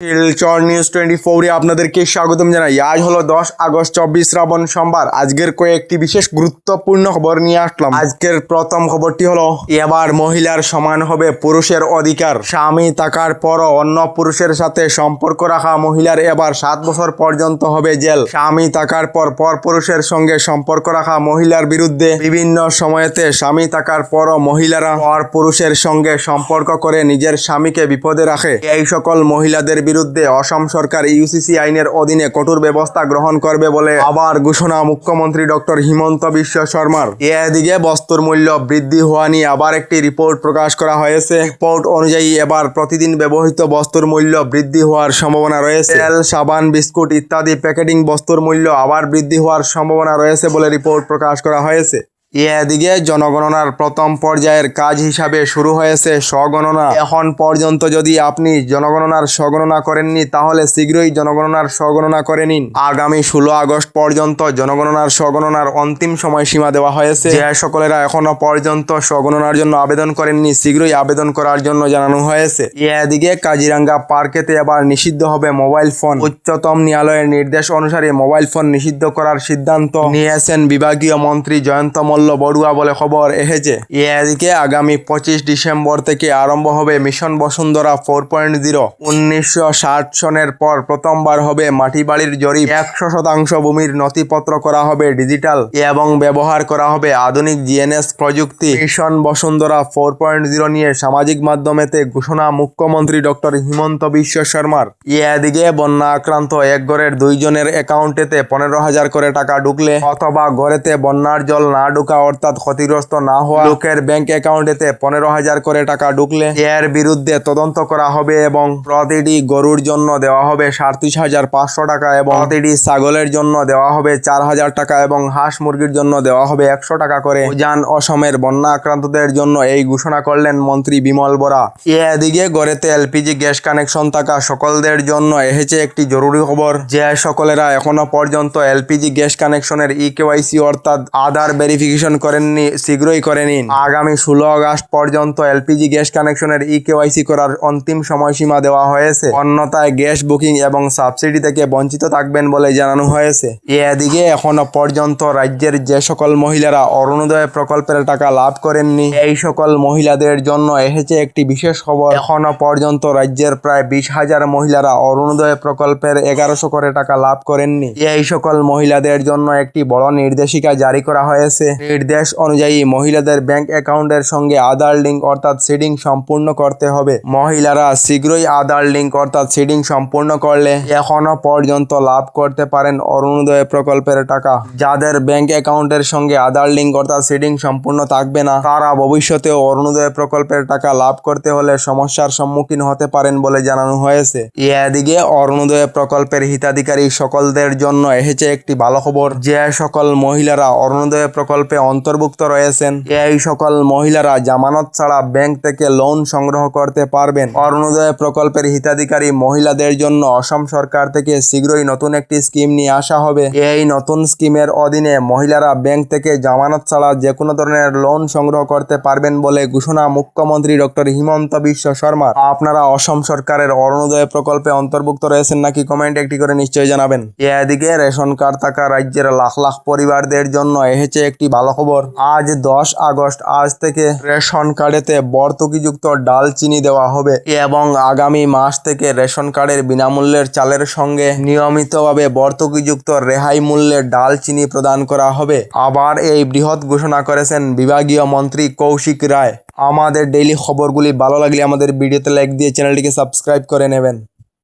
Silchar news 24 এ আপনাদেরকে স্বাগতম জানাই। আজ হলো 10 আগস্ট 24 শ্রাবণ সোমবার। আজকের কয়েকটি বিশেষ গুরুত্বপূর্ণ খবর নিয়ে আসলাম। আজকের প্রথম খবরটি হলো, এবার মহিলার সমান হবে পুরুষের অধিকার। স্বামী থাকার পরও অন্য পুরুষের সাথে সম্পর্ক রাখা মহিলার এবার 7 বছর পর্যন্ত হবে জেল। স্বামী থাকার পর পুরুষের সঙ্গে সম্পর্ক রাখা মহিলার বিরুদ্ধে বিভিন্ন সময়েতে স্বামী থাকার পরও মহিলারা পুরুষের সঙ্গে সম্পর্ক করে নিজের স্বামীকে বিপদে রাখে। এই সকল মহিলাদের বিরুদ্ধে অসম সরকার ইউসিসি আইনের অধীনে কঠোর ব্যবস্থা গ্রহণ করবে বলে আবার ঘোষণা মুখ্যমন্ত্রী ডক্টর হিমন্ত বিশ্ব শর্মার। এদিকে বস্তুর মূল্য বৃদ্ধি হওয়া নিয়ে আবার একটি রিপোর্ট প্রকাশ করা হয়েছে। রিপোর্ট অনুযায়ী এবার প্রতিদিন ব্যবহৃত বস্তুর মূল্য বৃদ্ধি হওয়ার সম্ভাবনা রয়েছে। তেল, সাবান, বিস্কুট ইত্যাদি প্যাকেটিং বস্তুর মূল্য আবার বৃদ্ধি হওয়ার সম্ভাবনা রয়েছে বলে রিপোর্ট প্রকাশ করা হয়েছে। এদিকে জনগণনার প্রথম পর্যায়ের কাজ হিসাবে শুরু হয়েছে স্বগণনা। এখন পর্যন্ত যদি আপনি জনগণনার স্বগণনা করেননি তাহলে শীঘ্রই জনগণনার স্বগণনা করে নিন। আগামী 16 আগস্ট পর্যন্ত জনগণনার স্বগণনার অন্তিম সময়সীমা দেওয়া হয়েছে। যে সকলেরা এখনো পর্যন্ত স্বগণনার জন্য আবেদন করেননি শীঘ্রই আবেদন করার জন্য জানানো হয়েছে। এদিকে কাজিরাঙ্গা পার্কেতে এবার নিষিদ্ধ হবে মোবাইল ফোন। উচ্চতম ন্যায়ালয়ের নির্দেশ অনুসারে মোবাইল ফোন নিষিদ্ধ করার সিদ্ধান্ত নিয়েছেন বিভাগীয় মন্ত্রী জয়ন্ত বড়ুয়া বলে খবর এসেছে। এদিকে আগামী 25 ডিসেম্বর থেকে আরম্ভ হবে মিশন বসুন্ধরা 4.0। 1960 সনের পর প্রথমবার হবে মাটি বাড়ির জরিপ। 100% ভূমির নথিপত্র করা হবে ডিজিটাল এবং ব্যবহার করা হবে আধুনিক জিএনএস প্রযুক্তি। মিশন বসুন্ধরা 4.0 নিয়ে সামাজিক মাধ্যমেতে ঘোষণা মুখ্যমন্ত্রী ডক্টর হিমন্ত বিশ্ব শর্মার। এদিকে বন্যা আক্রান্ত এক ঘরের 2 জনের অ্যাকাউন্টেতে 15,000 করে টাকা ঢুকলে অথবা ঘরেতে বন্যার জল না ঢুকা অর্থাৎ ক্ষতিগ্রস্ত না হওয়া লোকের ব্যাংক অ্যাকাউন্টেতে 15,000 করে টাকা ঢুকলে এর বিরুদ্ধে তদন্ত করা হবে এবং প্রতিটি গরুর জন্য দেওয়া হবে 37,500 টাকা এবং প্রতিটি ছাগলের জন্য দেওয়া হবে 4,000 টাকা এবং হাঁস মুরগির জন্য দেওয়া হবে 100 টাকা করে। উজান অসমের বন্যা আক্রান্তদের জন্য এই ঘোষণা করলেন মন্ত্রী বিমল বরা। এদিকে ঘরেতে এলপিজি গ্যাস কানেকশন থাকা সকলদের জন্য এসেছে একটি জরুরি খবর। যে সকলেরা এখনো পর্যন্ত এলপিজি গ্যাস কানেকশনের ইকেওয়াইসি অর্থাৎ আধার ভেরিফিকেশন করেননি শীঘ্রই করে নিন। আগামী 16 আগস্ট পর্যন্ত এলপিজি গ্যাস কানেকশনের ইকেওয়াইসি করার অন্তিম সময়সীমা দেওয়া হয়েছে। অন্যথায় গ্যাস বুকিং এবং সাবসিডি থেকে বঞ্চিত থাকবেন বলে জানানো হয়েছে। এদিকে এখনো পর্যন্ত রাজ্যের যে সকল মহিলারা অরুণোদয় প্রকল্পের টাকা লাভ করেননি এই সকল মহিলাদের জন্য এসেছে একটি বিশেষ খবর। এখনো পর্যন্ত রাজ্যের প্রায় 20,000 মহিলারা অরুণোদয় প্রকল্পের 1100 করে টাকা লাভ করেননি। এই সকল মহিলাদের জন্য একটি বড় নির্দেশিকা জারি করা হয়েছে। নির্দেশ অনুযায়ী মহিলাদের ব্যাংক অ্যাকাউন্টের সঙ্গে আধার লিঙ্ক অর্থাৎ সিডিং সম্পূর্ণ করতে হবে। মহিলারা শীঘ্রই আধার লিঙ্ক অর্থাৎ সিডিং সম্পূর্ণ করলে এখনো পর্যন্ত লাভ করতে পারেন অরুণোদয় প্রকল্পের টাকা। যাদের ব্যাংক অ্যাকাউন্টের সঙ্গে আধার লিঙ্ক অর্থাৎ সিডিং সম্পূর্ণ থাকবে না তারা ভবিষ্যতে অরুণোদয় প্রকল্পের টাকা লাভ করতে হলে সমস্যার সম্মুখীন হতে পারেন বলে জানানো হয়েছে। এদিকে অরুণোদয় প্রকল্পের হিতাধিকারী সকলদের জন্য এসেছে একটি ভালো খবর। যে সকল মহিলারা অরুণোদয় প্রকল্পে অন্তর্ভুক্ত রয়েছেন এই সকল মহিলারা জামানত ছাড়া ব্যাংক থেকে লোন সংগ্রহ করতে পারবেন। অরুণোদয় প্রকল্পের হিতাধিকারী মহিলাদের জন্য অসম সরকার থেকে শীঘ্রই নতুন একটি স্কিম নিয়ে আসা হবে। এই নতুন স্কিমের অধীনে মহিলারা ব্যাংক থেকে জামানত ছাড়া যে কোনো ধরনের লোন সংগ্রহ করতে পারবেন বলে ঘোষণা মুখ্যমন্ত্রী ডক্টর হিমন্ত বিশ্ব শর্মার। আপনারা অসম সরকারের অরুণোদয় প্রকল্পে অন্তর্ভুক্ত রয়েছেন নাকি কমেন্ট একটি করে নিশ্চয়ই জানাবেন। এদিকে রেশন কার্ড থাকা রাজ্যের লাখ লাখ পরিবারদের জন্য এসেছে একটি ভালো খবর। আজ 10 আগস্ট আজ থেকে রেশন কার্ডেতে ভর্তুকিযুক্ত ডাল চিনি দেওয়া হবে এবং আগামী মাস থেকে রেশন কার্ডের বিনামূল্যের চালের সঙ্গে নিয়মিতভাবে ভর্তুকিযুক্ত রেহাই মূল্যে ডাল চিনি প্রদান করা হবে। আবার এই বৃহৎ ঘোষণা করেছেন বিভাগীয় মন্ত্রী কৌশিক রায়। আমাদের ডেইলি খবরগুলি ভালো লাগলে আমাদের ভিডিওতে লাইক দিয়ে চ্যানেলটিকে সাবস্ক্রাইব করে নেবেন।